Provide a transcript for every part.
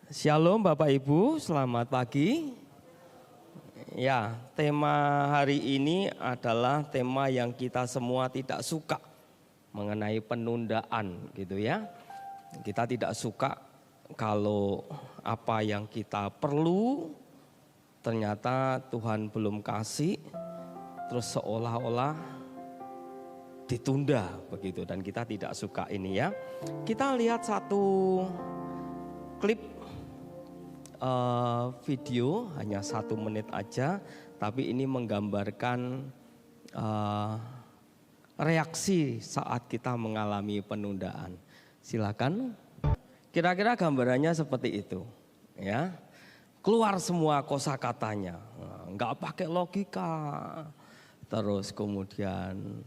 Shalom Bapak Ibu, selamat pagi. Ya, tema hari ini adalah tema yang kita semua tidak suka, mengenai penundaan gitu ya. Kita tidak suka kalau apa yang kita perlu ternyata Tuhan belum kasih, terus seolah-olah ditunda begitu, dan kita tidak suka ini ya. Kita lihat satu klip video hanya 1 menit aja, tapi ini menggambarkan reaksi saat kita mengalami penundaan. Silakan. Kira-kira gambarannya seperti itu, ya. Keluar semua kosakatanya, nggak pakai logika, terus kemudian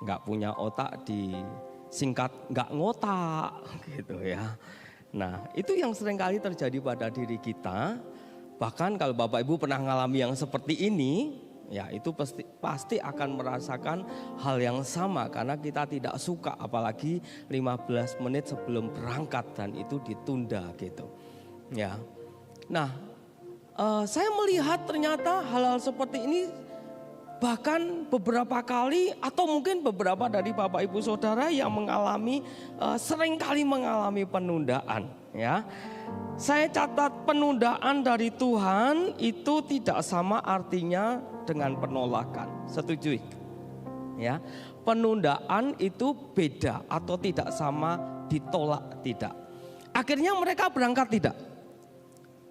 nggak punya otak, disingkat nggak ngotak, gitu ya. Nah, itu yang seringkali terjadi pada diri kita. Bahkan kalau Bapak Ibu pernah mengalami yang seperti ini, ya itu pasti akan merasakan hal yang sama, karena kita tidak suka apalagi 15 menit sebelum berangkat dan itu ditunda gitu. Ya. Nah, saya melihat ternyata hal-hal seperti ini bahkan beberapa kali, atau mungkin beberapa dari Bapak Ibu Saudara yang mengalami seringkali mengalami penundaan, ya. Saya catat penundaan dari Tuhan itu tidak sama artinya dengan penolakan. Setuju? Ya. Penundaan itu beda atau tidak sama ditolak tidak. Akhirnya mereka berangkat tidak?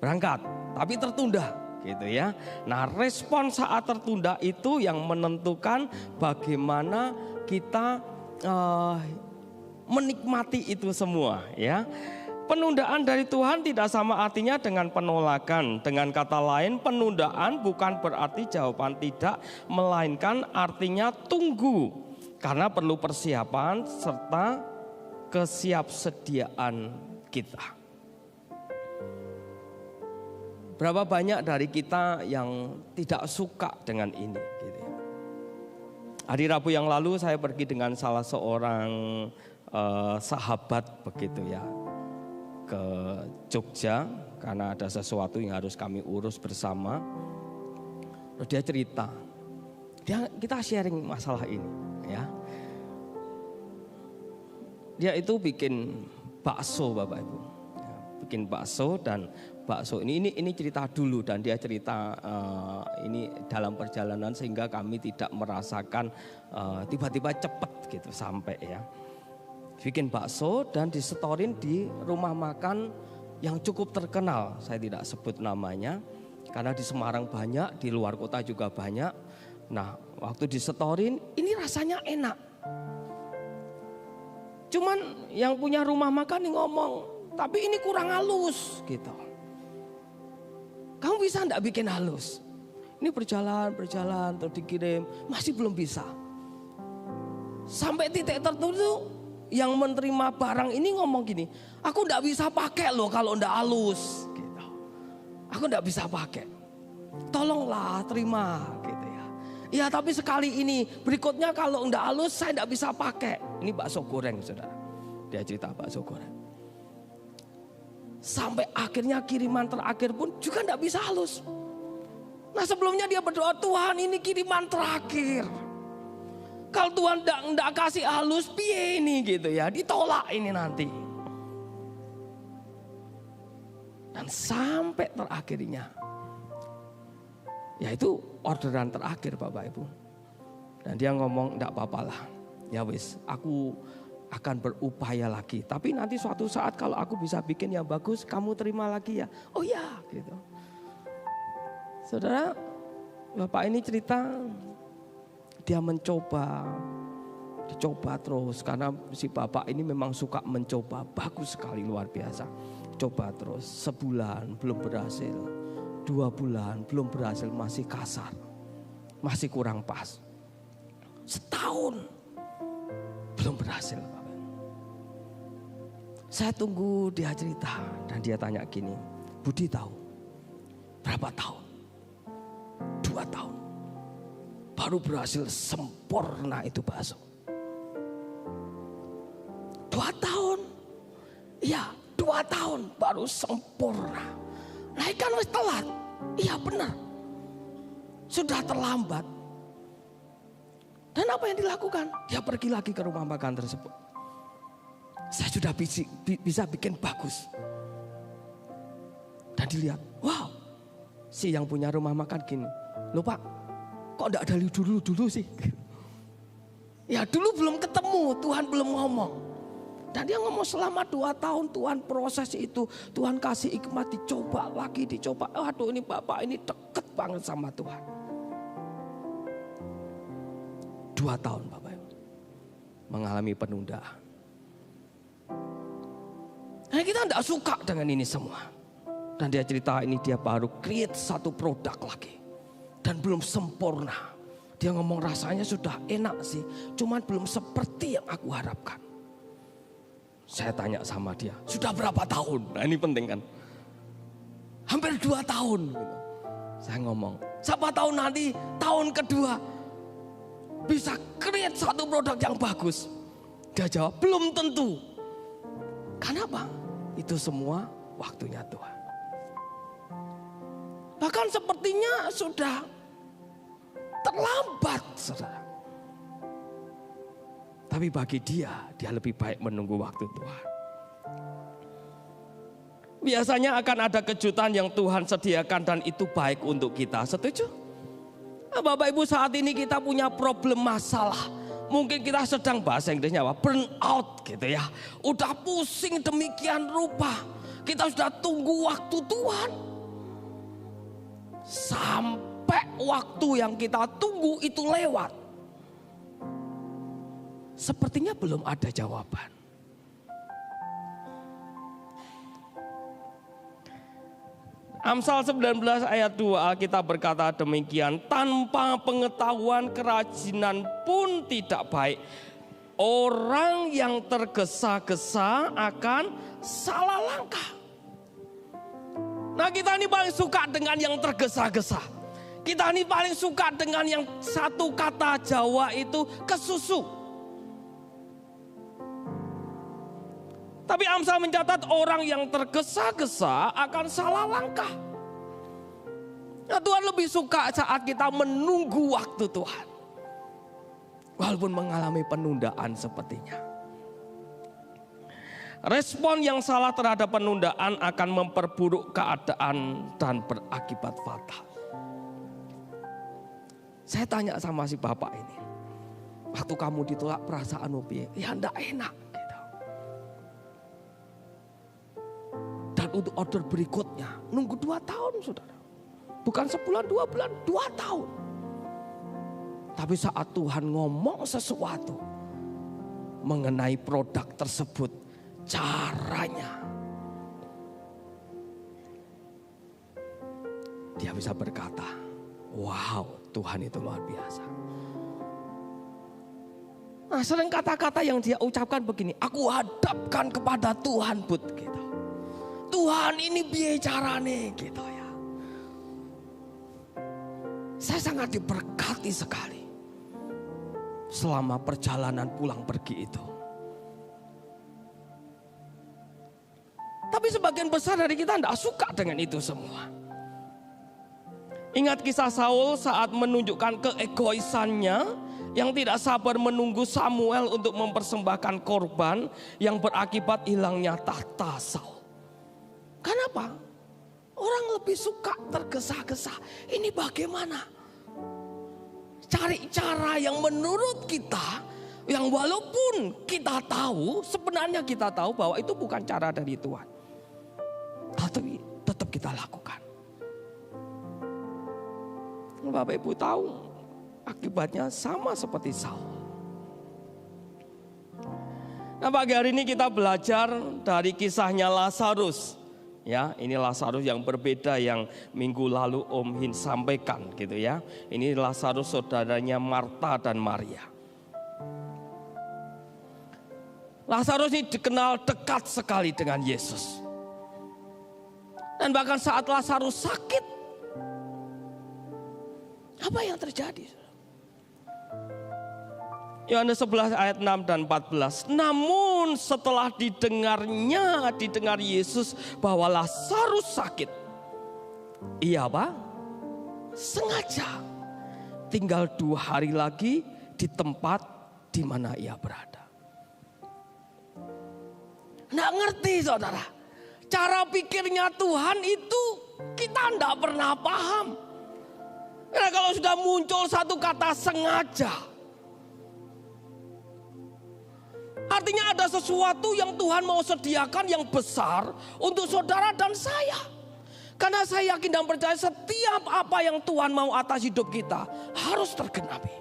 Berangkat, tapi tertunda. Gitu ya. Nah, respon saat tertunda itu yang menentukan bagaimana kita menikmati itu semua, ya. Penundaan dari Tuhan tidak sama artinya dengan penolakan. Dengan kata lain, penundaan bukan berarti jawaban tidak, melainkan artinya tunggu, karena perlu persiapan serta kesiapsediaan kita. Berapa banyak dari kita yang tidak suka dengan ini gitu. Hari Rabu yang lalu saya pergi dengan salah seorang sahabat begitu ya, ke Jogja karena ada sesuatu yang harus kami urus bersama. Terus dia cerita, kita sharing masalah ini ya. Dia itu bikin bakso Bapak Ibu, ya, bikin bakso, dan bakso ini cerita dulu, dan dia cerita ini dalam perjalanan sehingga kami tidak merasakan tiba-tiba cepet gitu sampai ya. Bikin bakso dan disetorin di rumah makan yang cukup terkenal, saya tidak sebut namanya karena di Semarang banyak, di luar kota juga banyak. Nah, waktu disetorin ini rasanya enak. Cuman yang punya rumah makan nih ngomong, tapi ini kurang halus gitu. Kamu bisa enggak bikin halus? Ini berjalan terus dikirim, masih belum bisa. Sampai titik tertentu yang menerima barang ini ngomong gini, aku enggak bisa pakai loh kalau enggak halus gitu. Aku enggak bisa pakai. Tolonglah terima gitu ya. Ya tapi sekali ini, berikutnya kalau enggak halus saya enggak bisa pakai. Ini bakso goreng Saudara. Dia cerita bakso goreng. Sampai akhirnya kiriman terakhir pun juga tidak bisa halus. Nah, sebelumnya dia berdoa, Tuhan ini kiriman terakhir. Kalau Tuhan tidak kasih halus, piye ini gitu ya, ditolak ini nanti. Dan sampai terakhirnya, yaitu orderan terakhir Bapak Ibu. Dan dia ngomong, tidak apa-apalah, ya wis, aku akan berupaya lagi. Tapi nanti suatu saat kalau aku bisa bikin yang bagus, kamu terima lagi ya. Oh ya gitu. Saudara, Bapak ini cerita, dia dicoba terus. Karena si Bapak ini memang suka mencoba, bagus sekali, luar biasa. Coba terus, sebulan belum berhasil, 2 bulan belum berhasil, masih kasar, masih kurang pas. Setahun belum berhasil. Saya tunggu dia cerita, dan dia tanya gini, Budi tahu berapa tahun? 2 tahun baru berhasil sempurna itu bakso. 2 tahun? Iya, 2 tahun baru sempurna. Nah ikan wis telat. Iya benar. Sudah terlambat. Dan apa yang dilakukan? Dia pergi lagi ke rumah makan tersebut. Saya sudah bisa bikin bagus. Dan dilihat, wow, si yang punya rumah makan gini. Loh Pak, kok enggak dari dulu sih? Ya dulu belum ketemu, Tuhan belum ngomong. Dan dia ngomong selama 2 tahun Tuhan proses itu. Tuhan kasih hikmat, dicoba lagi, dicoba. Aduh ini Bapak ini deket banget sama Tuhan. 2 tahun Bapak Ibu mengalami penundaan. Nah kita tidak suka dengan ini semua. Dan dia cerita ini dia baru create satu produk lagi. Dan belum sempurna. Dia ngomong rasanya sudah enak sih. Cuman belum seperti yang aku harapkan. Saya tanya sama dia, sudah berapa tahun? Nah ini penting kan. Hampir 2 tahun. Saya ngomong, siapa tahu nanti tahun kedua bisa create satu produk yang bagus. Dia jawab, belum tentu. Kenapa? Itu semua waktunya Tuhan. Bahkan sepertinya sudah terlambat, saudara. Tapi bagi dia lebih baik menunggu waktu Tuhan. Biasanya akan ada kejutan yang Tuhan sediakan dan itu baik untuk kita. Setuju? Nah, Bapak Ibu saat ini kita punya problem masalah. Mungkin kita sedang bahasa Inggrisnya apa? Burn out gitu ya. Udah pusing demikian rupa. Kita sudah tunggu waktu Tuhan. Sampai waktu yang kita tunggu itu lewat. Sepertinya belum ada jawaban. Amsal 19 ayat 2 Alkitab berkata demikian, tanpa pengetahuan kerajinan pun tidak baik. Orang yang tergesa-gesa akan salah langkah. Nah kita ini paling suka dengan yang tergesa-gesa. Kita ini paling suka dengan yang satu kata Jawa itu kesusu. Tapi Amsal mencatat orang yang tergesa-gesa akan salah langkah. Nah, Tuhan lebih suka saat kita menunggu waktu Tuhan. Walaupun mengalami penundaan sepertinya. Respon yang salah terhadap penundaan akan memperburuk keadaan dan berakibat fatal. Saya tanya sama si bapak ini. Waktu kamu ditolak perasaanmu piye? Ya enggak enak. Untuk order berikutnya nunggu 2 tahun saudara. Bukan sebulan 2 bulan, 2 tahun. Tapi saat Tuhan ngomong sesuatu mengenai produk tersebut, caranya dia bisa berkata, wow, Tuhan itu luar biasa. Nah sering kata-kata yang dia ucapkan begini, aku hadapkan kepada Tuhan Bud gitu. Tuhan ini piye carane gitu ya. Saya sangat diberkati sekali selama perjalanan pulang pergi itu. Tapi sebagian besar dari kita tidak suka dengan itu semua. Ingat kisah Saul saat menunjukkan keegoisannya yang tidak sabar menunggu Samuel untuk mempersembahkan korban yang berakibat hilangnya tahta Saul. Kenapa? Orang lebih suka tergesa-gesa. Ini bagaimana? Cari cara yang menurut kita, yang walaupun kita tahu, sebenarnya kita tahu bahwa itu bukan cara dari Tuhan. Tapi tetap kita lakukan. Bapak Ibu tahu, akibatnya sama seperti Saul. Nah pagi hari ini kita belajar dari kisahnya Lazarus. Ya, ini Lazarus yang berbeda yang minggu lalu Om Hin sampaikan gitu ya. Ini Lazarus saudaranya Marta dan Maria. Lazarus ini dikenal dekat sekali dengan Yesus. Dan bahkan saat Lazarus sakit, apa yang terjadi? Yohanes 11 ayat 6 dan 14. Namun setelah didengar Yesus bahwa Lazarus sakit, ia apa? Sengaja tinggal 2 hari lagi di tempat di mana ia berada. Nggak ngerti saudara. Cara pikirnya Tuhan itu kita nggak pernah paham. Karena kalau sudah muncul satu kata sengaja, artinya ada sesuatu yang Tuhan mau sediakan yang besar untuk saudara dan saya. Karena saya yakin dan percaya setiap apa yang Tuhan mau atas hidup kita harus tergenapi.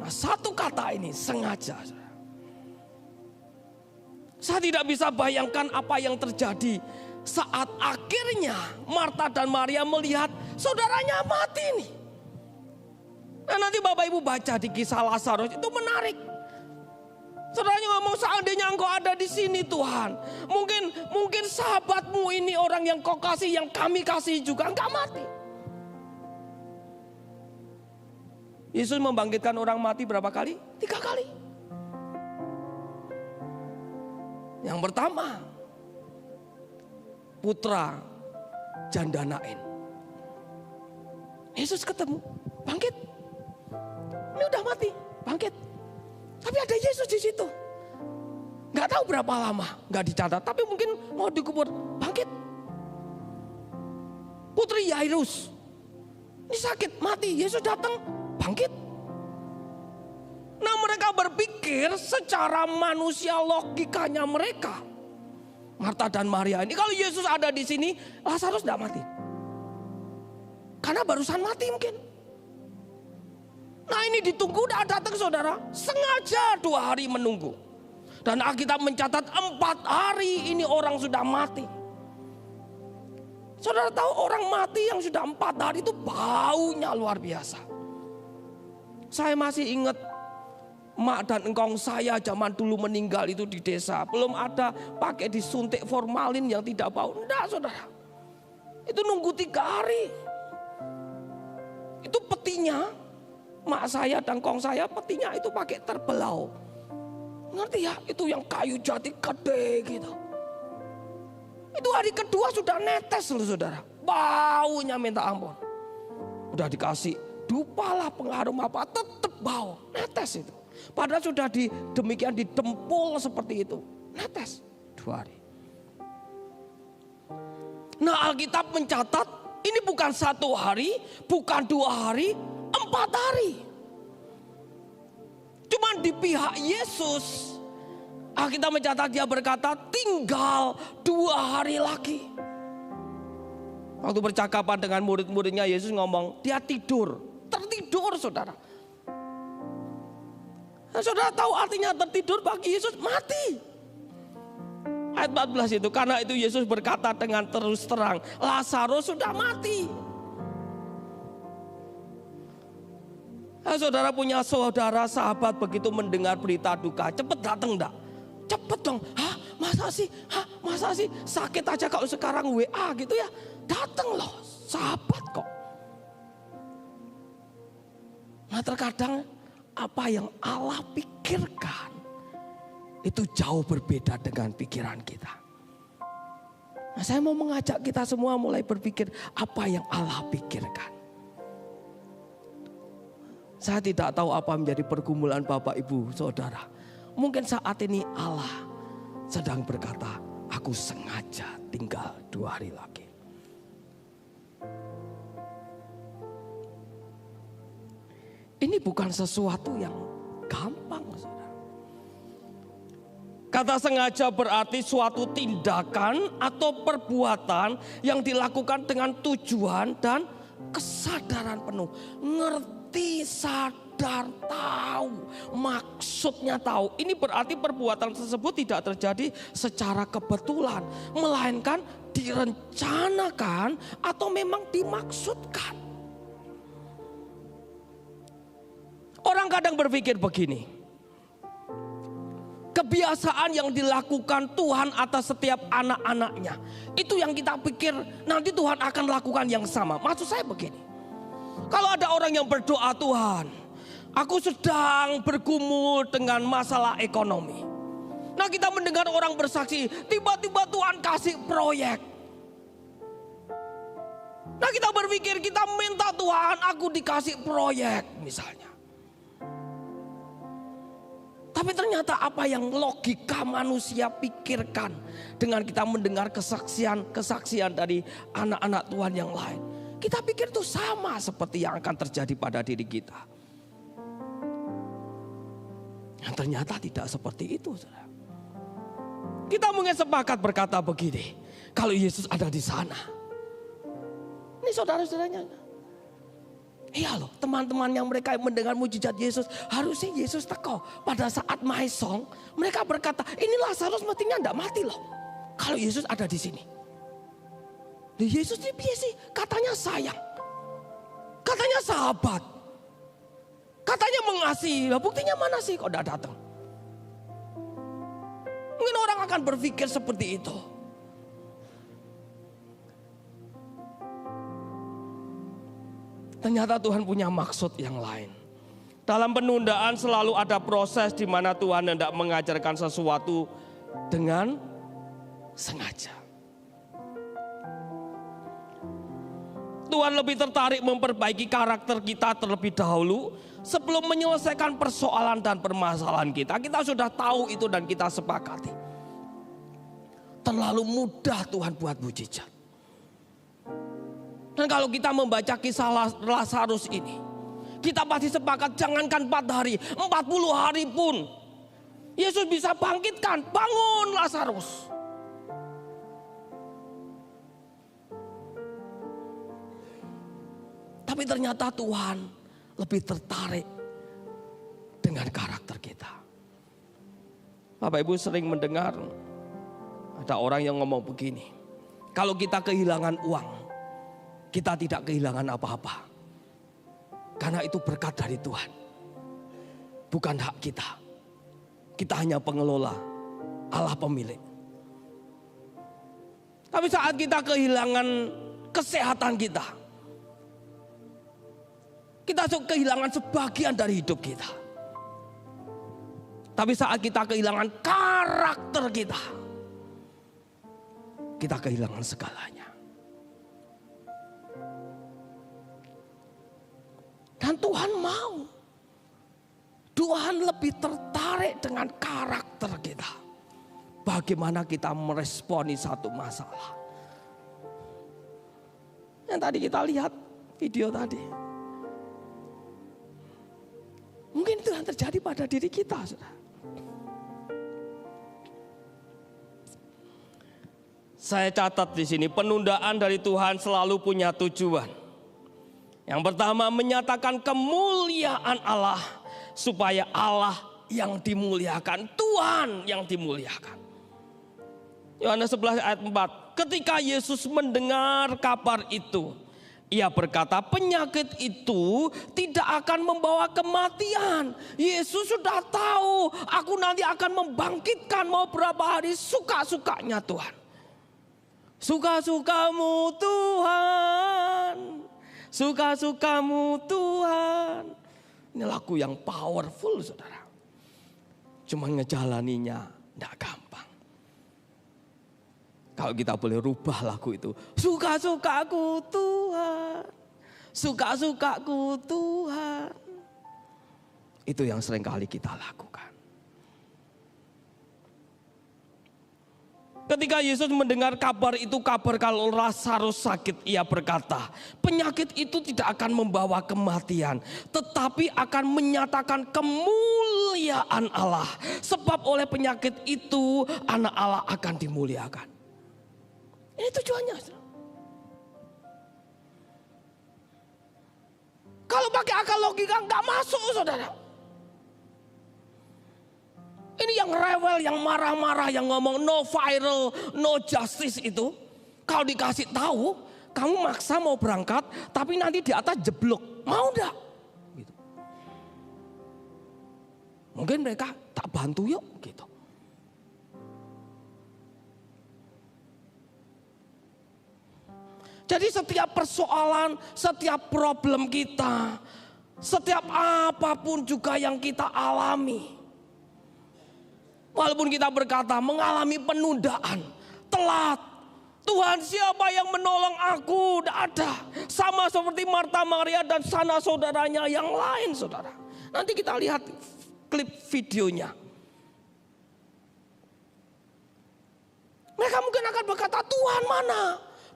Nah, satu kata ini sengaja. Saya tidak bisa bayangkan apa yang terjadi saat akhirnya Marta dan Maria melihat saudaranya mati nih. Nah, nanti Bapak Ibu baca di kisah Lazarus itu menarik. Saudaranya ngomong, seandainya engkau ada di sini Tuhan, mungkin sahabatmu ini orang yang kau kasih, yang kami kasih juga enggak mati. Yesus membangkitkan orang mati berapa kali? 3 kali. Yang pertama, putra janda Nain. Yesus ketemu, bangkit. Ini udah mati, bangkit. Tapi ada Yesus di situ. Gak tahu berapa lama, gak dicatat. Tapi mungkin mau dikubur, bangkit. Putri Yairus, ini sakit, mati. Yesus datang, bangkit. Nah, mereka berpikir secara manusia logikanya mereka. Marta dan Maria ini, kalau Yesus ada di sini, Lazarus tidak mati. Karena barusan mati mungkin. Nah, ini ditunggu, udah datang saudara. Sengaja 2 hari menunggu. Dan Alkitab mencatat 4 hari ini orang sudah mati. Saudara tahu orang mati yang sudah 4 hari itu baunya luar biasa. Saya masih ingat mak dan engkong saya zaman dulu meninggal itu di desa. Belum ada pakai disuntik formalin yang tidak bau. Enggak saudara. Itu nunggu 3 hari. Itu petinya, mak saya dan kong saya petinya itu pakai terbelau. Ngerti ya? Itu yang kayu jati gede gitu. Itu hari kedua sudah netes loh saudara. Baunya minta ampun. Udah dikasih dupa lah pengharum apa, tetap bau. Netes itu. Padahal sudah demikian didempul seperti itu. Netes 2 hari. Nah, Alkitab mencatat ini bukan 1 hari, bukan 2 hari, 4 hari. Cuman di pihak Yesus, Alkitab mencatat dia berkata tinggal 2 hari lagi. Waktu bercakapan dengan murid-muridnya, Yesus ngomong dia tidur, tertidur saudara. Nah, saudara tahu artinya tertidur bagi Yesus mati. Ayat 14 itu, karena itu Yesus berkata dengan terus terang, Lazarus sudah mati. Nah, saudara punya saudara sahabat begitu mendengar berita duka, cepet datang enggak? Cepet dong. Hah, masa sih sakit aja kalau sekarang WA gitu ya? Datang loh, sahabat kok. Nah, terkadang apa yang Allah pikirkan itu jauh berbeda dengan pikiran kita. Nah, saya mau mengajak kita semua mulai berpikir apa yang Allah pikirkan. Saya tidak tahu apa menjadi pergumulan Bapak Ibu Saudara. Mungkin saat ini Allah sedang berkata, aku sengaja tinggal 2 hari lagi. Ini bukan sesuatu yang gampang saudara. Kata sengaja berarti suatu tindakan atau perbuatan yang dilakukan dengan tujuan dan kesadaran penuh. Ngerti, sadar, tahu, maksudnya tahu. Ini berarti perbuatan tersebut tidak terjadi secara kebetulan, melainkan direncanakan atau memang dimaksudkan. Orang kadang berpikir begini, kebiasaan yang dilakukan Tuhan atas setiap anak-anaknya, itu yang kita pikir nanti Tuhan akan lakukan yang sama. Maksud saya begini, kalau ada orang yang berdoa, Tuhan Aku sedang bergumul dengan masalah ekonomi. Nah, kita mendengar orang bersaksi, tiba-tiba Tuhan kasih proyek. Nah, kita berpikir, kita minta Tuhan, aku dikasih proyek misalnya. Tapi ternyata apa yang logika manusia pikirkan dengan kita mendengar kesaksian dari anak-anak Tuhan yang lain. Kita pikir itu sama seperti yang akan terjadi pada diri kita. Yang ternyata tidak seperti itu, saudara. Kita mungkin sepakat berkata begini, kalau Yesus ada di sana. Ini saudara-saudaranya. Iya loh, teman-teman yang mereka mendengar mujizat Yesus, harusnya Yesus teko. Pada saat maesong, mereka berkata, ini Lazarus mestinya tidak mati loh. Kalau Yesus ada di sini. Yesus ini biasa, katanya sayang. Katanya sahabat. Katanya mengasihi, buktinya mana sih kok tidak datang? Mungkin orang akan berpikir seperti itu. Ternyata Tuhan punya maksud yang lain. Dalam penundaan selalu ada proses di mana Tuhan hendak mengajarkan sesuatu dengan sengaja. Tuhan lebih tertarik memperbaiki karakter kita terlebih dahulu sebelum menyelesaikan persoalan dan permasalahan kita. Kita sudah tahu itu dan kita sepakati. Terlalu mudah Tuhan buat mujizat. Dan kalau kita membaca kisah Lazarus ini, kita pasti sepakat jangankan 4 hari, 40 hari pun Yesus bisa bangkitkan, bangun Lazarus. Tapi ternyata Tuhan lebih tertarik dengan karakter kita. Bapak Ibu sering mendengar ada orang yang ngomong begini, kalau kita kehilangan uang, kita tidak kehilangan apa-apa. Karena itu berkat dari Tuhan. Bukan hak kita. Kita hanya pengelola, Allah pemilik. Tapi saat kita kehilangan kesehatan kita kehilangan sebagian dari hidup kita. Tapi saat kita kehilangan karakter kita kehilangan segalanya. Dan Tuhan mau. Tuhan lebih tertarik dengan karakter kita. Bagaimana kita meresponi satu masalah. Yang tadi kita lihat video tadi. Mungkin itu yang terjadi pada diri kita, saudara. Saya catat di sini, penundaan dari Tuhan selalu punya tujuan. Yang pertama, menyatakan kemuliaan Allah supaya Allah yang dimuliakan, Tuhan yang dimuliakan. Yohanes 11 ayat 4. Ketika Yesus mendengar kabar itu, ia berkata, penyakit itu tidak akan membawa kematian. Yesus sudah tahu, aku nanti akan membangkitkan mau berapa hari, suka-sukanya Tuhan. Suka-sukamu Tuhan, suka-sukamu Tuhan. Ini lagu yang powerful, saudara. Cuma ngejalaninya tidak gampang. Kalau kita boleh rubah lagu itu, suka-sukaku Tuhan, suka-sukaku Tuhan. Itu yang seringkali kita lakukan. Ketika Yesus mendengar kabar itu, kabar kalau Lazarus sakit, ia berkata, penyakit itu tidak akan membawa kematian, tetapi akan menyatakan kemuliaan Allah. Sebab oleh penyakit itu, anak Allah akan dimuliakan. Ini tujuannya. Kalau pakai akal logika nggak masuk, saudara. Ini yang rewel, yang marah-marah, yang ngomong no viral, no justice itu. Kalau dikasih tahu, kamu maksa mau berangkat, tapi nanti di atas jeblok. Mau enggak? Gitu. Mungkin mereka tak bantu yuk gitu. Jadi setiap persoalan, setiap problem kita, Setiap apapun juga yang kita alami. Walaupun kita berkata mengalami penundaan, telat. Tuhan, siapa yang menolong aku? Tidak ada. Sama seperti Marta, Maria dan sanak saudaranya yang lain, saudara. Nanti kita lihat klip videonya. Mereka mungkin akan berkata, Tuhan mana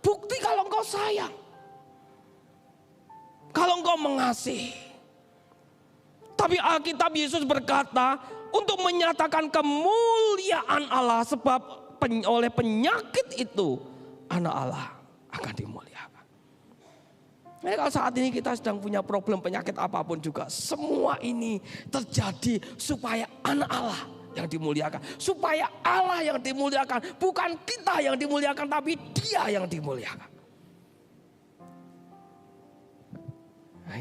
bukti kalau engkau sayang, kalau engkau mengasihi. Tapi Alkitab Yesus berkata untuk menyatakan kemuliaan Allah, sebab oleh penyakit itu anak Allah akan dimuliakan. Nah, kalau saat ini kita sedang punya problem penyakit apapun juga, semua ini terjadi supaya anak Allah yang dimuliakan, supaya Allah yang dimuliakan, bukan kita yang dimuliakan, tapi Dia yang dimuliakan. Nah,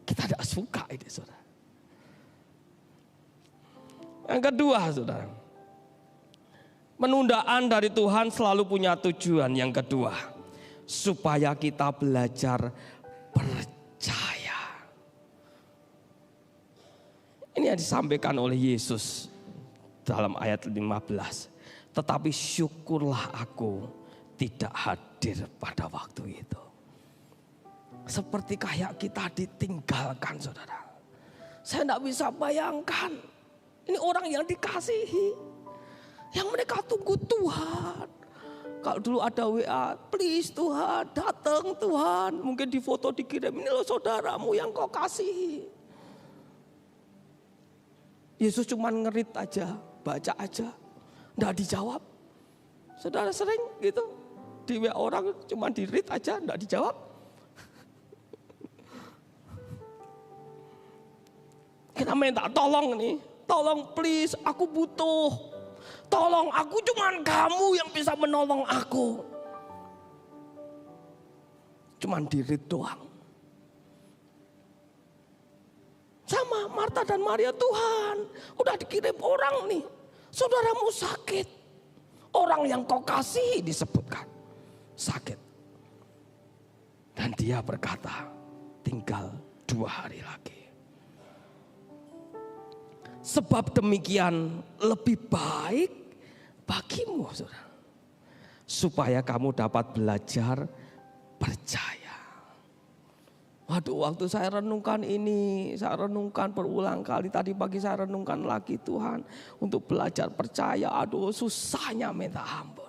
kita tidak suka ini, saudara. Yang kedua, saudara, penundaan dari Tuhan selalu punya tujuan. Yang kedua, supaya kita belajar percaya. Ini yang disampaikan oleh Yesus dalam ayat 15. Tetapi syukurlah aku tidak hadir pada waktu itu. Seperti kayak kita ditinggalkan, saudara. Saya tidak bisa bayangkan. Ini orang yang dikasihi, yang mereka tunggu Tuhan. Kalau dulu ada WA, please Tuhan, datang Tuhan. Mungkin di foto dikirim, ini loh saudaramu yang kau kasihi. Yesus cuma ngerit aja, baca aja, enggak dijawab. Saudara sering gitu, di WA orang cuma di-read aja, enggak dijawab. Kita minta tolong nih. Tolong please, aku butuh. Tolong, aku cuman kamu yang bisa menolong aku. Cuman di-read doang. Sama Marta dan Maria, Tuhan udah dikirim orang nih. Saudaramu sakit. Orang yang kau kasih disebutkan sakit. Dan dia berkata, tinggal 2 hari lagi. Sebab demikian lebih baik bagimu, saudara, supaya kamu dapat belajar percaya. Waduh, waktu saya renungkan ini, saya renungkan berulang kali. Tadi pagi saya renungkan lagi, Tuhan, untuk belajar percaya. Aduh, susahnya minta ampun.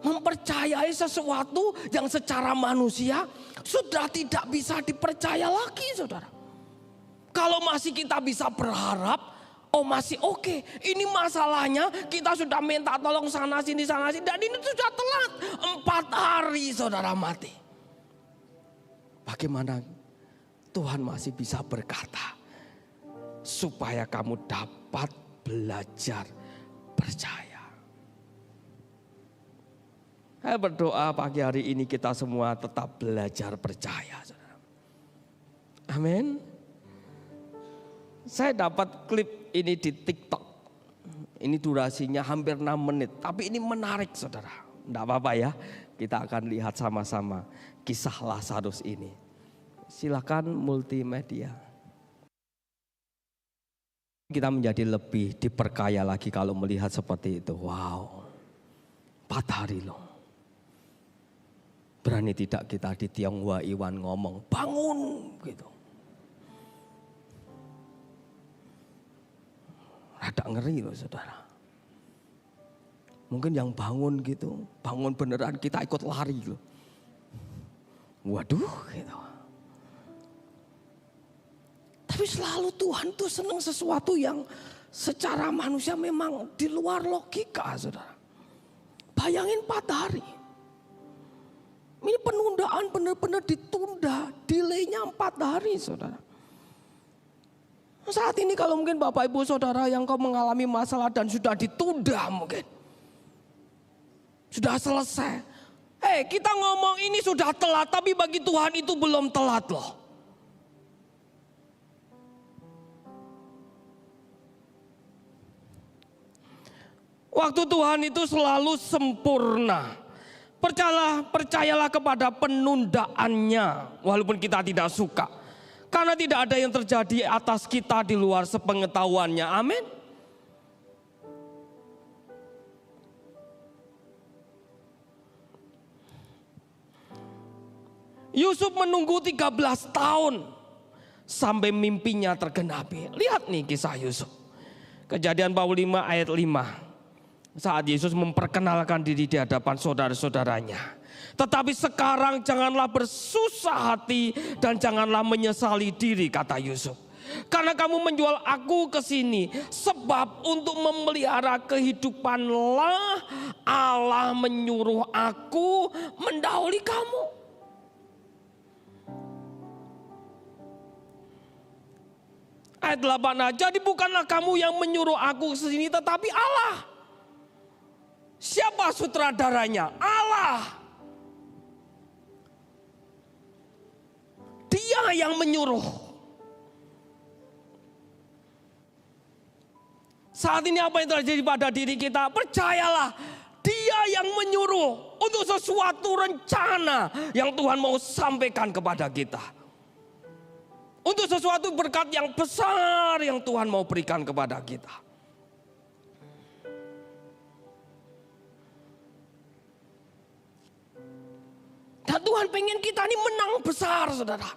Mempercayai sesuatu yang secara manusia sudah tidak bisa dipercaya lagi, saudara. Kalau masih kita bisa berharap, oh masih oke. Ini masalahnya kita sudah minta tolong sana sini dan ini sudah telat. 4 hari saudara mati. Bagaimana Tuhan masih bisa berkata, supaya kamu dapat belajar percaya. Saya berdoa pagi hari ini kita semua tetap belajar percaya, saudara. Amin. Saya dapat klip ini di TikTok. Ini durasinya hampir 6 menit. Tapi ini menarik, saudara. Tidak apa-apa ya. Kita akan lihat sama-sama kisah Lazarus ini. Silakan multimedia. Kita menjadi lebih diperkaya lagi kalau melihat seperti itu. Wow. 4 hari loh. Berani tidak kita di Tionghoa Iwan ngomong, bangun gitu. Rada ngeri loh, saudara. Mungkin yang bangun gitu, bangun beneran, kita ikut lari loh. Waduh gitu. Tapi selalu Tuhan tuh senang sesuatu yang secara manusia memang di luar logika, saudara. Bayangin 4 hari. Ini penundaan benar-benar ditunda, delaynya 4 hari, saudara. Saat ini kalau mungkin Bapak Ibu Saudara yang kau mengalami masalah dan sudah ditunda mungkin. Sudah selesai. Kita ngomong ini sudah telat, tapi bagi Tuhan itu belum telat loh. Waktu Tuhan itu selalu sempurna. Percayalah kepada penundaannya walaupun kita tidak suka. Karena tidak ada yang terjadi atas kita di luar sepengetahuannya. Amin. Yusuf menunggu 13 tahun sampai mimpinya tergenapi. Lihat nih kisah Yusuf. Kejadian 45 ayat 5. Saat Yesus memperkenalkan diri di hadapan saudara-saudaranya. Tetapi sekarang janganlah bersusah hati dan janganlah menyesali diri, kata Yusuf. Karena kamu menjual aku ke sini, sebab untuk memelihara kehidupanlah Allah menyuruh aku mendahului kamu. Ayat 8, jadi bukanlah kamu yang menyuruh aku ke sini tetapi Allah. Siapa sutradaranya? Allah. Dia yang menyuruh. Saat ini apa yang terjadi pada diri kita? Percayalah, Dia yang menyuruh untuk sesuatu rencana yang Tuhan mau sampaikan kepada kita. Untuk sesuatu berkat yang besar yang Tuhan mau berikan kepada kita. Dan Tuhan pengen kita ini menang besar, saudara.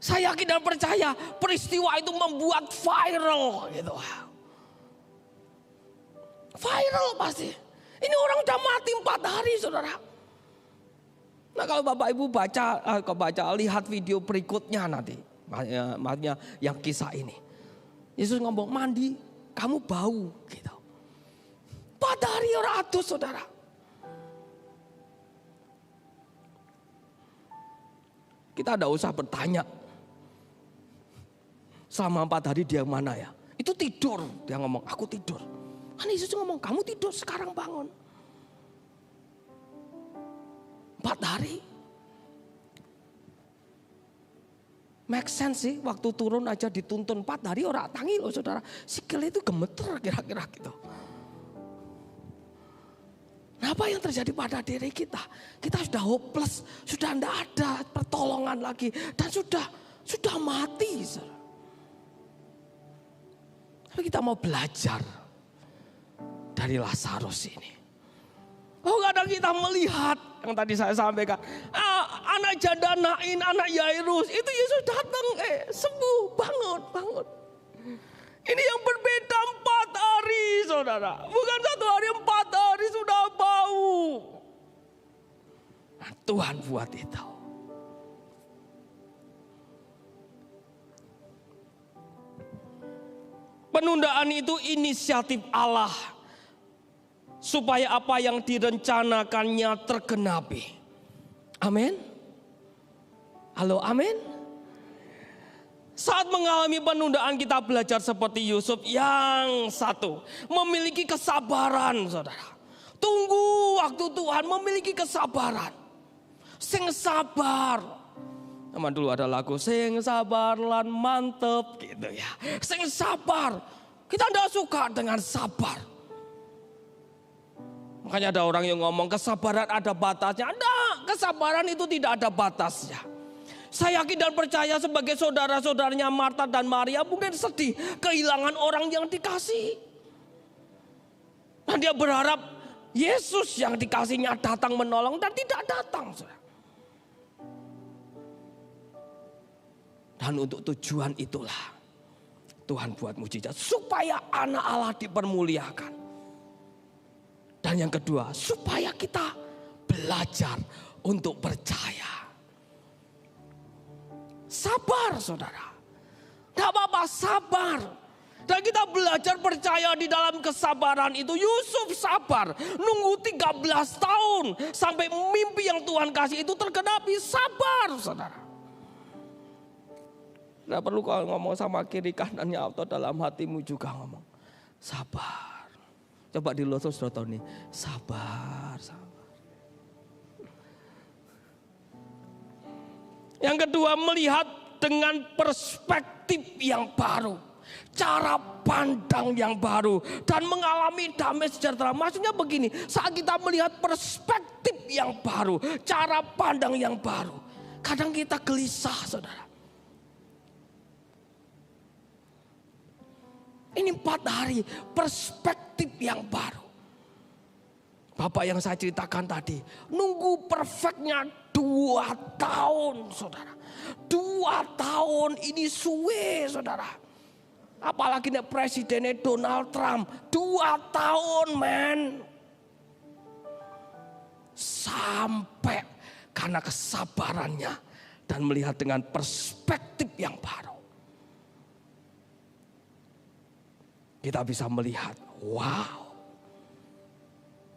Saya yakin dan percaya peristiwa itu membuat viral gitu. Viral pasti. Ini orang udah mati 4 hari, saudara. Nah kalau Bapak Ibu lihat video berikutnya nanti. Maksudnya yang kisah ini. Yesus ngomong, mandi kamu bau gitu. 4 hari orang adus, saudara. Kita tidak usah bertanya. Selama 4 hari dia mana ya? Itu tidur. Dia ngomong, aku tidur. Kan Yesus ngomong, kamu tidur sekarang bangun. 4 hari. Make sense sih, waktu turun aja dituntun 4 hari orang tangi loh, saudara. Sikil itu gemeter kira-kira gitu. Nah, apa yang terjadi pada diri kita? Kita sudah hopeless, sudah tidak ada pertolongan lagi. Dan sudah mati, saudara. Tapi kita mau belajar dari Lazarus ini. Oh, kadang kita melihat yang tadi saya sampaikan, anak janda Nain, anak Yairus, itu Yesus datang, sembuh, bangun. Ini yang berbeda 4 hari, saudara. Bukan 1 hari, 4 hari sudah bau. Nah, Tuhan buat itu. Penundaan itu inisiatif Allah. Supaya apa yang direncanakannya tergenapi. Amin. Halo, amin. Saat mengalami penundaan kita belajar seperti Yusuf. Yang satu, memiliki kesabaran, saudara. Tunggu waktu Tuhan, memiliki kesabaran. Sing sabar. Nama dulu ada lagu, sing sabar lan mantep gitu ya. Sing sabar. Kita tidak suka dengan sabar. Makanya ada orang yang ngomong kesabaran ada batasnya. Enggak, kesabaran itu tidak ada batasnya. Saya yakin dan percaya sebagai saudara-saudaranya Marta dan Maria mungkin sedih kehilangan orang yang dikasih. Dan dia berharap Yesus yang dikasihnya datang menolong dan tidak datang. Dan untuk tujuan itulah Tuhan buat mujizat supaya anak Allah dipermuliakan. Dan yang kedua, supaya kita belajar untuk percaya. Sabar, saudara. Gak apa-apa, sabar. Dan kita belajar percaya di dalam kesabaran itu. Yusuf sabar, nunggu 13 tahun sampai mimpi yang Tuhan kasih itu tergenapi. Sabar, saudara. Gak perlu kalau ngomong sama kiri kanannya atau dalam hatimu juga ngomong. Sabar. Coba di lotos tahun ini, sabar. Yang kedua, melihat dengan perspektif yang baru. Cara pandang yang baru. Dan mengalami damai sejahtera. Maksudnya begini, saat kita melihat perspektif yang baru. Cara pandang yang baru. Kadang kita gelisah, saudara. Ini 4 hari perspektif yang baru. Bapak yang saya ceritakan tadi, nunggu perfectnya 2 tahun, saudara. 2 tahun ini suwe, saudara. Apalagi nih presidennya Donald Trump, 2 tahun, men. Sampai karena kesabarannya dan melihat dengan perspektif yang baru, kita bisa melihat, wow,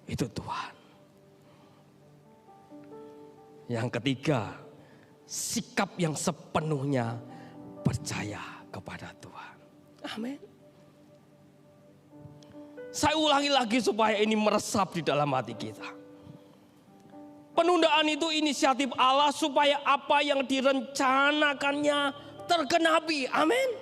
itu Tuhan. Yang ketiga, sikap yang sepenuhnya percaya kepada Tuhan. Amin. Saya ulangi lagi supaya ini meresap di dalam hati kita. Penundaan itu inisiatif Allah supaya apa yang direncanakannya tergenapi. Amin.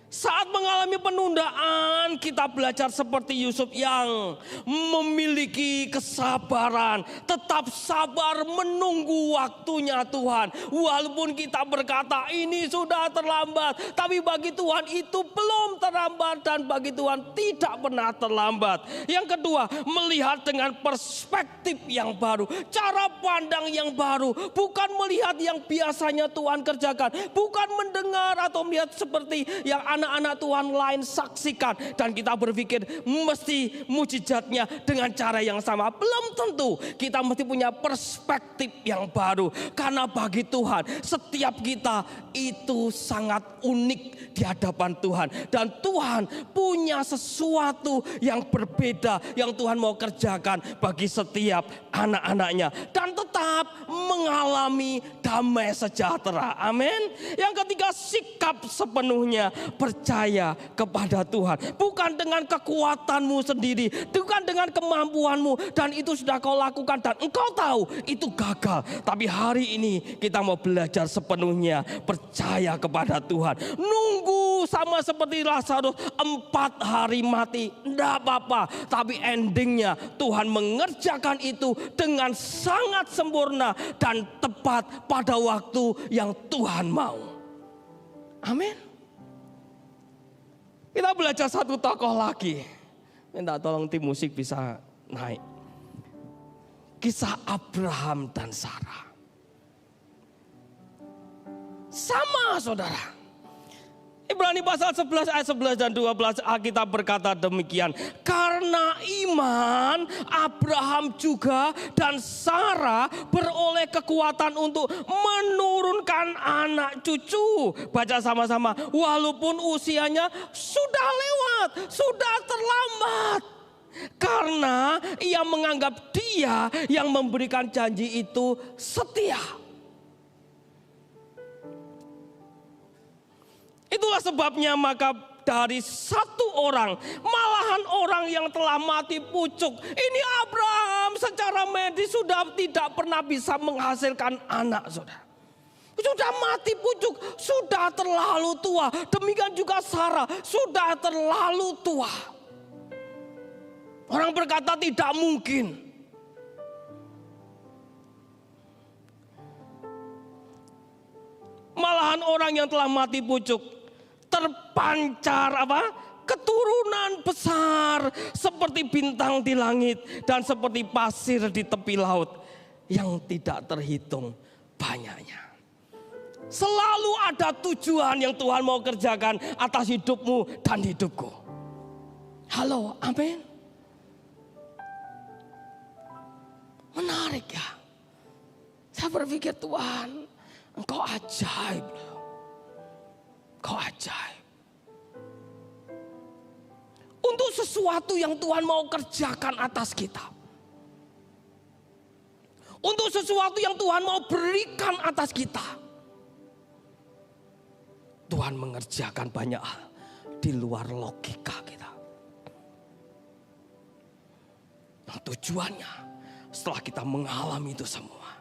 Saat mengalami penundaan, kita belajar seperti Yusuf yang memiliki kesabaran, tetap sabar menunggu waktunya Tuhan. Walaupun kita berkata ini sudah terlambat, tapi bagi Tuhan itu belum terlambat dan bagi Tuhan tidak pernah terlambat. Yang kedua, melihat dengan perspektif yang baru, cara pandang yang baru, bukan melihat yang biasanya Tuhan kerjakan, bukan mendengar atau melihat seperti yang anak-anak Tuhan lain saksikan dan kita berpikir mesti mujizatnya dengan cara yang sama. Belum tentu. Kita mesti punya perspektif yang baru. Karena bagi Tuhan setiap kita itu sangat unik di hadapan Tuhan. Dan Tuhan punya sesuatu yang berbeda yang Tuhan mau kerjakan bagi setiap anak-anaknya. Dan tetap mengalami damai sejahtera. Amin. Yang ketiga, sikap sepenuhnya percaya kepada Tuhan. Bukan dengan kekuatanmu sendiri, bukan dengan kemampuanmu dan itu sudah kau lakukan dan engkau tahu itu gagal. Tapi hari ini kita mau belajar sepenuhnya percaya kepada Tuhan. Nunggu sama seperti Lazarus 4 hari mati, enggak apa-apa. Tapi endingnya Tuhan mengerjakan itu dengan sangat sempurna dan tepat pada waktu yang Tuhan mau. Amin. Kita belajar satu tokoh lagi. Minta tolong tim musik bisa naik. Kisah Abraham dan Sarah. Sama, saudara. Ibrani pasal 11 ayat 11 dan 12 Alkitab berkata demikian. Karena iman Abraham juga dan Sarah beroleh kekuatan untuk menurunkan anak cucu. Baca sama-sama. Walaupun usianya sudah lewat, sudah terlambat. Karena ia menganggap dia yang memberikan janji itu setia. Itulah sebabnya maka dari satu orang, malahan orang yang telah mati pucuk. Ini Abraham secara medis sudah tidak pernah bisa menghasilkan anak, saudara. Sudah mati pucuk, sudah terlalu tua. Demikian juga Sarah, sudah terlalu tua. Orang berkata tidak mungkin. Malahan orang yang telah mati pucuk terpancar keturunan besar seperti bintang di langit dan seperti pasir di tepi laut yang tidak terhitung banyaknya. Selalu ada tujuan yang Tuhan mau kerjakan atas hidupmu dan hidupku. Halo, amin. Menarik ya. Saya berpikir Tuhan, Engkau ajaib. Kau ajaib. Untuk sesuatu yang Tuhan mau kerjakan atas kita. Untuk sesuatu yang Tuhan mau berikan atas kita. Tuhan mengerjakan banyak hal di luar logika kita. Nah, tujuannya setelah kita mengalami itu semua,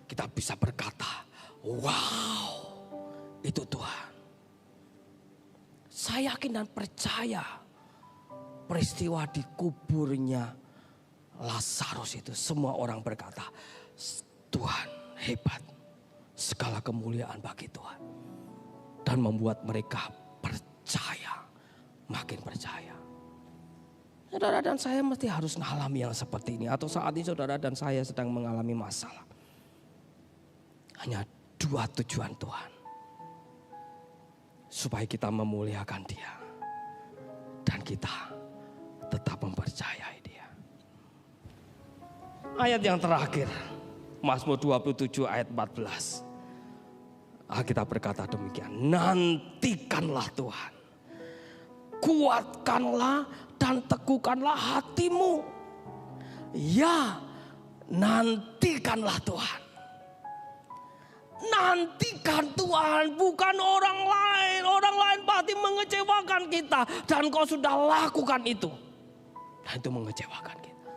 kita bisa berkata, wow, itu Tuhan. Saya yakin dan percaya peristiwa di kuburnya Lazarus itu semua orang berkata, Tuhan hebat, segala kemuliaan bagi Tuhan. Dan membuat mereka percaya, makin percaya. Saudara dan saya mesti harus mengalami yang seperti ini. Atau saat ini saudara dan saya sedang mengalami masalah. Hanya 2 tujuan Tuhan. Supaya kita memuliakan Dia. Dan kita tetap mempercayai Dia. Ayat yang terakhir. Mazmur 27 ayat 14. Alkitab berkata demikian. Nantikanlah Tuhan. Kuatkanlah dan teguhkanlah hatimu. Ya, nantikanlah Tuhan. Nantikan Tuhan, bukan orang lain. Orang lain pasti mengecewakan kita. Dan kau sudah lakukan itu. Dan itu mengecewakan kita.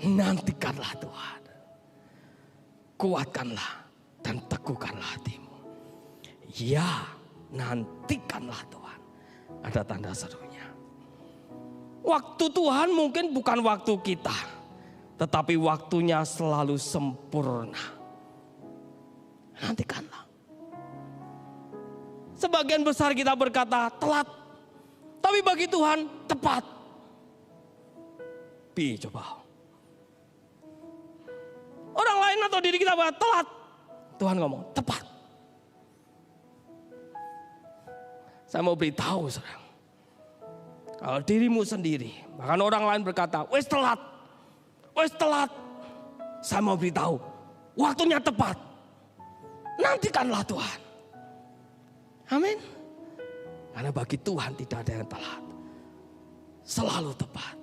Nantikanlah Tuhan. Kuatkanlah dan teguhkanlah hatimu. Ya, nantikanlah Tuhan. Ada tanda serunya. Waktu Tuhan mungkin bukan waktu kita. Tetapi waktunya selalu sempurna. Nantikanlah. Sebagian besar kita berkata telat. Tapi bagi Tuhan tepat. Coba. Orang lain atau diri kita berkata telat. Tuhan ngomong tepat. Saya mau beritahu saudara. Kalau dirimu sendiri, bahkan orang lain berkata, wes telat. Saya mau beritahu, waktunya tepat. Nantikanlah Tuhan. Amin. Karena bagi Tuhan tidak ada yang telat. Selalu tepat.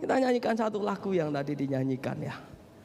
Kita nyanyikan satu lagu yang tadi dinyanyikan ya.